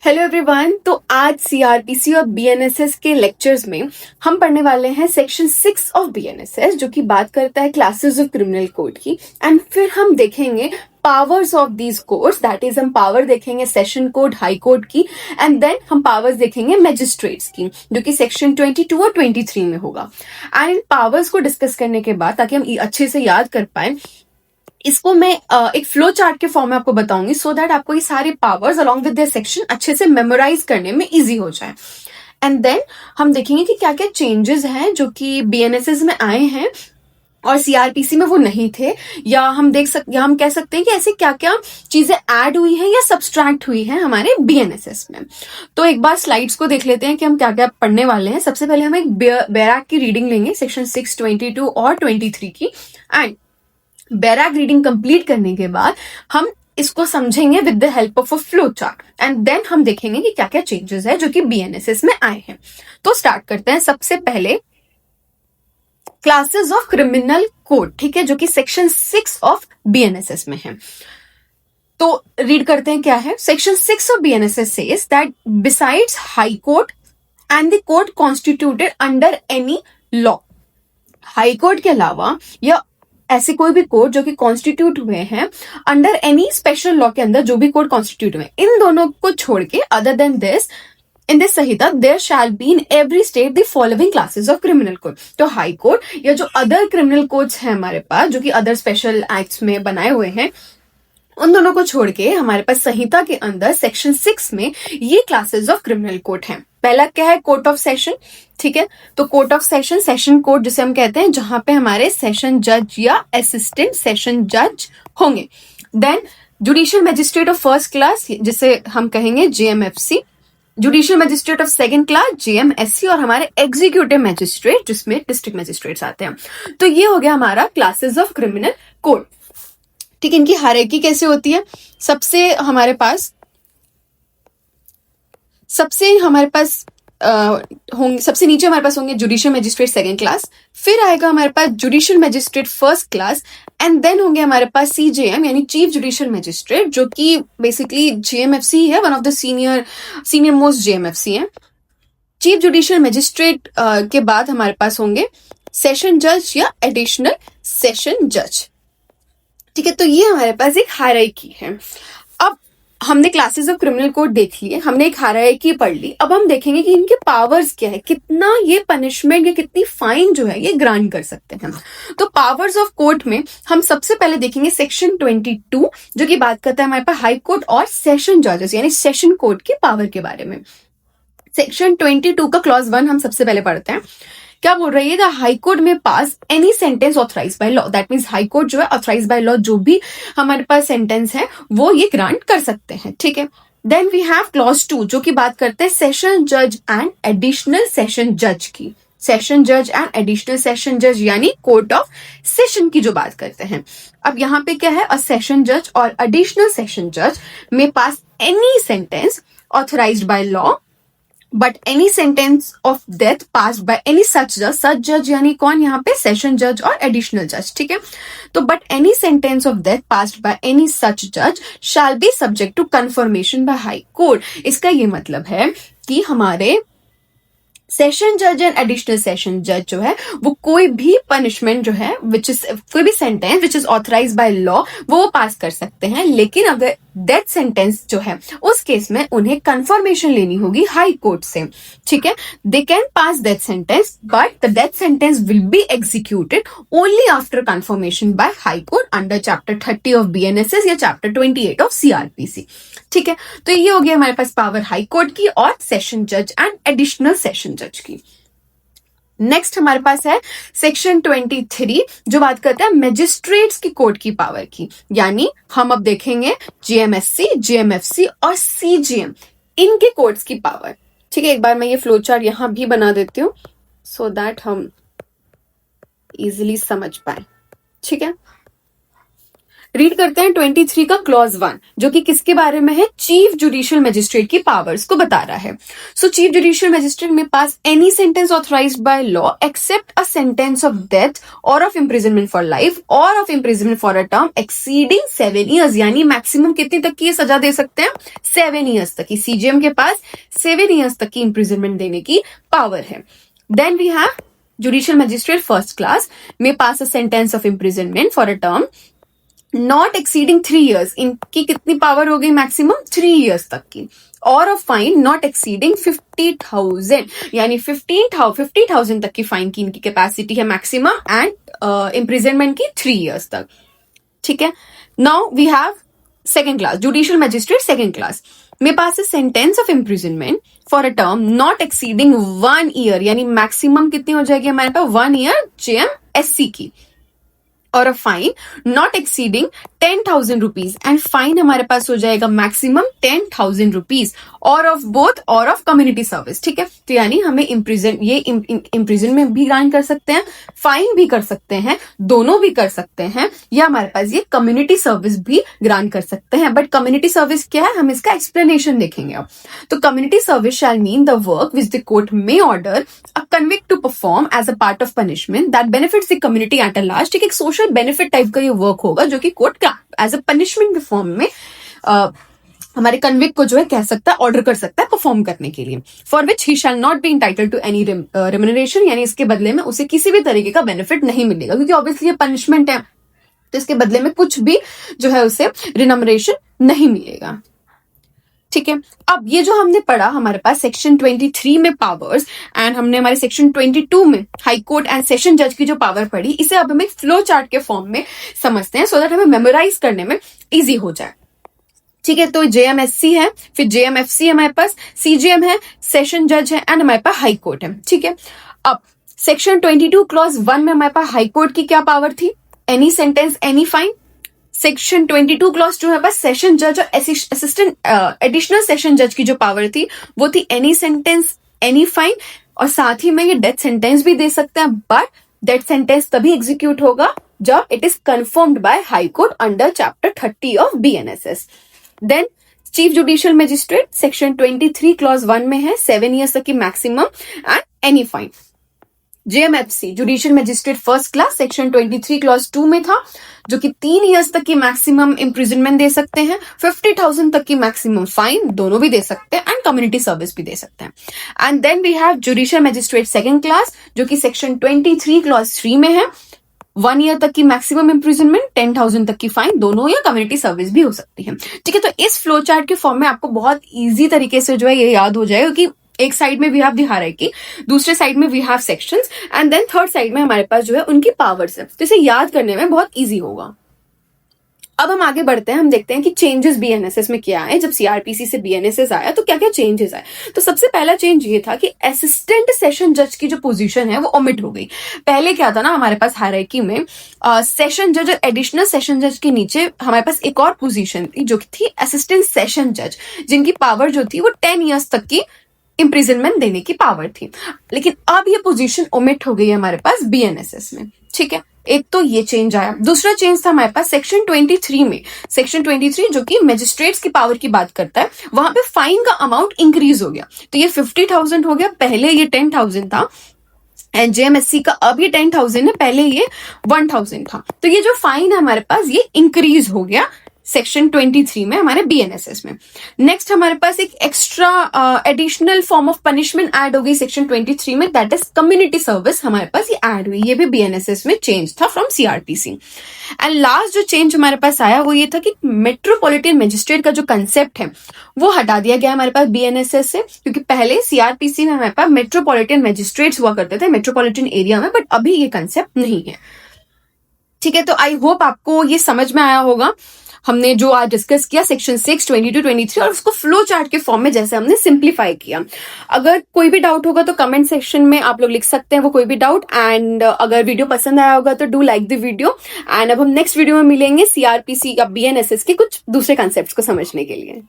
Hello everyone. तो आज CrPC और बीएनएसएस के लेक्चर्स में हम पढ़ने वाले हैं सेक्शन 6 ऑफ बीएनएसएस, जो कि बात करता है क्लासेस ऑफ क्रिमिनल कोड की। एंड फिर हम देखेंगे powers of these codes, that is हम पावर देखेंगे सेशन कोड, हाई कोर्ट की, एंड देन हम पावर्स देखेंगे मैजिस्ट्रेट्स की, जो कि सेक्शन 22 और 23 में होगा। एंड इन पावर्स को डिस्कस करने के बाद, ताकि हम अच्छे से याद कर पाए, इसको मैं एक फ्लो चार्ट के फॉर्म में आपको बताऊंगी, सो दैट आपको ये सारे powers along with their section अच्छे से मेमोराइज करने में इजी हो जाए। एंड देन हम देखेंगे कि क्या क्या चेंजेस हैं जो कि बीएनएसएस में आए हैं और सीआरपीसी में वो नहीं थे, या हम कह सकते हैं कि ऐसे क्या क्या चीजें ऐड हुई हैं या सब्सट्रैक्ट हुई हैं हमारे बीएनएसएस में। तो एक बार स्लाइड्स को देख लेते हैं कि हम क्या क्या पढ़ने वाले हैं। सबसे पहले हम एक बैराक की रीडिंग लेंगे, सेक्शन 6, 22 और 23 की। एंड बैराक रीडिंग कंप्लीट करने के बाद हम इसको समझेंगे with the help of a flow chart, and then हम देखेंगे कि क्या क्या चेंजेस है जो कि बीएनएसएस में आए हैं। तो स्टार्ट करते हैं। सबसे पहले क्लासेस ऑफ क्रिमिनल कोड, ठीक है, जो कि सेक्शन 6 ऑफ बीएनएसएस में है। तो रीड करते हैं क्या है। Section 6 of BNSS says that besides high court and the court constituted under any law, high court के अलावा या ऐसे कोई भी कोर्ट जो कि कॉन्स्टिट्यूट हुए हैं अंडर एनी स्पेशल लॉ के अंदर, जो भी कोर्ट कॉन्स्टिट्यूट हुए, इन दोनों को छोड़ के other than this in this Sanhita there shall be in every state the following classes of criminal code. तो हाई कोर्ट या जो अदर क्रिमिनल कोड्स हैं हमारे पास, जो कि अदर स्पेशल एक्ट्स में बनाए हुए हैं, उन दोनों को छोड़ के हमारे पास संहिता के अंदर सेक्शन 6 में ये क्लासेस ऑफ क्रिमिनल कोड हैं। पहला क्या है? कोर्ट ऑफ सेशन, ठीक है। तो court of session, session court जिसे हम कहते हैं, जहां पे हमारे सेशन जज या असिस्टेंट सेशन जज होंगे। Then judicial magistrate of first class, जिसे हम कहेंगे JMFC, judicial magistrate of second class JMSC, और हमारे एग्जीक्यूटिव मजिस्ट्रेट जिसमें डिस्ट्रिक्ट मजिस्ट्रेट्स आते हैं। तो ये हो गया हमारा क्लासेस ऑफ क्रिमिनल कोड, ठीक है। इनकी हायरार्की कैसे होती है? सबसे नीचे हमारे पास होंगे जुडिशियल मजिस्ट्रेट सेकंड क्लास, फिर आएगा हमारे पास judicial magistrate first class, and then होंगे हमारे पास सीजेएम यानी चीफ जुडिशियल मजिस्ट्रेट, जो कि बेसिकली जेएमएफसी है, one of the senior most JMFC है। चीफ जुडिशियल मजिस्ट्रेट के बाद हमारे पास होंगे सेशन जज या एडिशनल सेशन जज, ठीक है। तो ये हमारे पास एक हायरार्की है। अब हमने क्लासेस ऑफ क्रिमिनल कोड देख लिए, हमने एक हायरार्की पढ़ ली। अब हम देखेंगे कि इनके पावर्स क्या है, कितना ये पनिशमेंट या कितनी फाइन जो है ये ग्रांट कर सकते हैं। तो पावर्स ऑफ कोर्ट में हम सबसे पहले देखेंगे सेक्शन 22, जो कि बात करता है हमारे पास हाई कोर्ट और सेशन जजेस यानी सेशन कोर्ट की पावर के बारे में। सेक्शन 22 का क्लॉज 1 हम सबसे पहले पढ़ते हैं। क्या बोल रही है? The high court may pass any sentence authorise by law, that means high court जो है ऑथराइज बाय लॉ जो भी हमारे पास सेंटेंस है वो ये ग्रांट कर सकते हैं, ठीक है। देन वी हैव क्लॉज 2, जो कि बात करते हैं सेशन जज एंड एडिशनल सेशन जज की। सेशन जज एंड एडिशनल सेशन जज यानी कोर्ट ऑफ सेशन की जो बात करते हैं। अब यहाँ पे क्या है? अ सेशन जज और एडिशनल सेशन जज में pass any sentence authorised by law, but any sentence of death pass by any such जज यानी कौन? यहाँ पे सेशन जज और एडिशनल जज, ठीक है। तो but any sentence of death passed by any such जज shall be subject to confirmation by high court. इसका ये मतलब है कि हमारे सेशन जज एंड एडिशनल सेशन जज जो है वो कोई भी पनिशमेंट जो है कोई भी sentence which is authorise by law वो पास कर सकते हैं, लेकिन अगर डेथ सेंटेंस जो है उस केस में उन्हें कंफर्मेशन लेनी होगी हाई कोर्ट से, ठीक है। They can pass death sentence but the death sentence will be executed only after confirmation by high court under chapter 30 of BNSS या चैप्टर 28 ऑफ सीआरपीसी, ठीक है। तो ये हो गया हमारे पास पावर हाई कोर्ट की और सेशन जज एंड एडिशनल सेशन जज की। नेक्स्ट हमारे पास है सेक्शन 23, जो बात करता है मैजिस्ट्रेट्स की कोर्ट की पावर की, यानी हम अब देखेंगे जेएमएससी, जेएमएफसी और सीजेएम इनके कोर्ट्स की पावर, ठीक है। एक बार मैं ये फ्लो चार्ट यहां भी बना देती हूँ सो दैट हम इजिली समझ पाए, ठीक है। रीड करते हैं 23 का क्लॉज 1, जो कि किसके बारे में है, चीफ जुडिशियल मजिस्ट्रेट की पावर्स को बता रहा है. So chief judicial magistrate may pass any sentence authorised by law except a sentence of death or of imprisonment for life or of imprisonment for a term exceeding 7 years, यानी maximum कितनी तक की सजा दे सकते हैं, 7 years तक की. CGM के पास 7 years तक की इम्प्रिजनमेंट देने की पावर है. Then we have judicial magistrate first class may pass a sentence of imprisonment for a term not exceeding 3 years, इनकी कितनी पावर हो गई, मैक्सिमम 3 years तक की. और ऑफ फाइन नॉट एक्सीडिंग 50,000, यानी 50,000 तक की फाइन की इनकी कैपेसिटी है मैक्सिमम, एंड इम्प्रिजनमेंट की 3 years तक. ठीक है. Now we have second class judicial magistrate second class may pass a sentence of imprisonment for a term not exceeding 1 year, यानी मैक्सिमम कितनी हो जाएगी हमारे पास 1 year JMSC की. और a fine not exceeding 10,000 rupees, and fine हमारे पास हो जाएगा मैक्सिमम 10,000 रुपीज, और ऑफ बोथ और ऑफ कम्युनिटी सर्विस. ठीक है. तो यानी हमें इम्प्रिजन में भी ग्रांट कर सकते हैं, फाइन भी कर सकते हैं, दोनों भी कर सकते हैं, या हमारे पास ये कम्युनिटी सर्विस भी ग्रांट कर सकते हैं. बट कम्युनिटी सर्विस क्या है, हम इसका एक्सप्लेनेशन देखेंगे अब. तो community service shall mean the work which the court may order a convict to perform as a part of punishment that benefits the community at a last. ठीक है. एक सोशल बेनिफिट टाइप का ये work होगा जो कि court का as a punishment के फॉर्म में हमारे कन्विक्ट को जो है कह सकता है, ऑर्डर कर सकता है परफॉर्म करने के लिए. For which he shall not be entitled to any remuneration, यानी इसके बदले में उसे किसी भी तरीके का बेनिफिट नहीं मिलेगा, क्योंकि ऑब्वियसली ये पनिशमेंट है, तो इसके बदले में कुछ भी जो है उसे रिनमरेशन नहीं मिलेगा. ठीक है. अब ये जो हमने पढ़ा हमारे पास सेक्शन 23 में पावर्स, एंड हमने हमारे सेक्शन 22 में हाई कोर्ट एंड सेशन जज की जो पावर पढ़ी, इसे अब हम एक फ्लो चार्ट के फॉर्म में समझते हैं, सो दैट हमें मेमोराइज करने में इजी हो जाए. ठीक है. तो JMSC है, फिर JMFC हमारे पास, CJM है, सेशन जज है, एंड हमारे पास हाई कोर्ट है. ठीक है. अब सेक्शन 22 क्लॉज 1 में हमारे पास हाई कोर्ट की क्या पावर थी, any sentence any fine. Section 22 clause जो है बस सेशन जज और असिस्टेंट एडिशनल सेशन जज की जो पावर थी वो थी एनी सेंटेंस एनी फाइन, और साथ ही में ये डेथ सेंटेंस भी दे सकते हैं, बट डेथ सेंटेंस तभी एग्जीक्यूट होगा जब it is confirmed by high court under chapter 30 of BNSS. Then chief judicial magistrate section 23 clause 1 में है 7 years तक की maximum and any fine. JMFC judicial magistrate first class section 23 clause 2 में था, जो कि 3 years तक की मैक्सिमम इम्प्रिजनमेंट दे सकते हैं, 50,000 तक की मैक्सिमम फाइन, दोनों भी दे सकते हैं, एंड कम्युनिटी सर्विस भी दे सकते हैं. And then we have judicial magistrate second class, जो कि सेक्शन 23 क्लॉज 3 में है, 1 year तक की मैक्सिमम इम्प्रिजनमेंट, 10,000 तक की फाइन, दोनों, या कम्युनिटी सर्विस भी हो सकती है. ठीक है. तो इस फ्लो चार्ट के फॉर्म में आपको बहुत ईजी तरीके से जो है ये याद हो जाएगा कि एक साइड में वी हैव दी हायरार्की, दूसरे साइड में we have sections, and then third side में हमारे पास जो है उनकी पावर्स है. तो इसे याद करने में बहुत इजी होगा. अब हम आगे बढ़ते हैं, हम देखते हैं कि चेंजेस BNSS में क्या आए. जब CRPC से BNSS आया तो क्या क्या चेंजेस आए. तो सबसे पहला चेंज ये था कि असिस्टेंट सेशन जज की जो पोजीशन है वो ओमिट हो गई. पहले क्या था ना, हमारे पास हायरार्की में सेशन जज और एडिशनल सेशन जज के नीचे हमारे पास एक और पोजीशन थी जो थी असिस्टेंट सेशन जज, जिनकी पावर जो थी वो 10 years तक की इम्प्रिजनमेंट देने की पावर थी. लेकिन अब ये पोजीशन ओमिट हो गई है हमारे पास BNSS में. ठीक है. एक तो ये चेंज आया. दूसरा चेंज था हमारे पास सेक्शन 23 में. सेक्शन 23 जो कि मजिस्ट्रेट्स की पावर की बात करता है, वहां पे फाइन का अमाउंट इंक्रीज हो गया. तो ये 50,000 हो गया, पहले ये 10,000 था, एंड JMSC का अब ये 10,000 है, पहले ये 1,000 था. तो ये जो फाइन है हमारे पास ये इंक्रीज हो गया सेक्शन 23 में हमारे BNSS में. नेक्स्ट हमारे पास एक extra additional form of punishment add हो गई सेक्शन 23 में, दैट इज कम्युनिटी सर्विस. हमारे पास ये ऐड हुई, ये भी BNSS में चेंज था फ्रॉम CRPC. एंड लास्ट जो चेंज हमारे पास आया वो ये था कि मेट्रोपॉलिटन मजिस्ट्रेट का जो कंसेप्ट है वो हटा दिया गया हमारे पास BNSS से, क्योंकि पहले CRPC में हमारे पास मेट्रोपॉलिटन मजिस्ट्रेट्स हुआ करते थे मेट्रोपॉलिटन एरिया में, बट अभी ये कंसेप्ट नहीं है. ठीक है. तो आई होप आपको ये समझ में आया होगा. हमने जो आज डिस्कस किया सेक्शन 6, 22, 23 और उसको फ्लो चार्ट के फॉर्म में जैसे हमने सिंप्लीफाई किया. अगर कोई भी डाउट होगा तो कमेंट सेक्शन में आप लोग लिख सकते हैं वो कोई भी डाउट. एंड अगर वीडियो पसंद आया होगा तो do like the video. And अब हम नेक्स्ट वीडियो में मिलेंगे CRPC या BNSS के कुछ दूसरे कॉन्सेप्ट्स को समझने के लिए.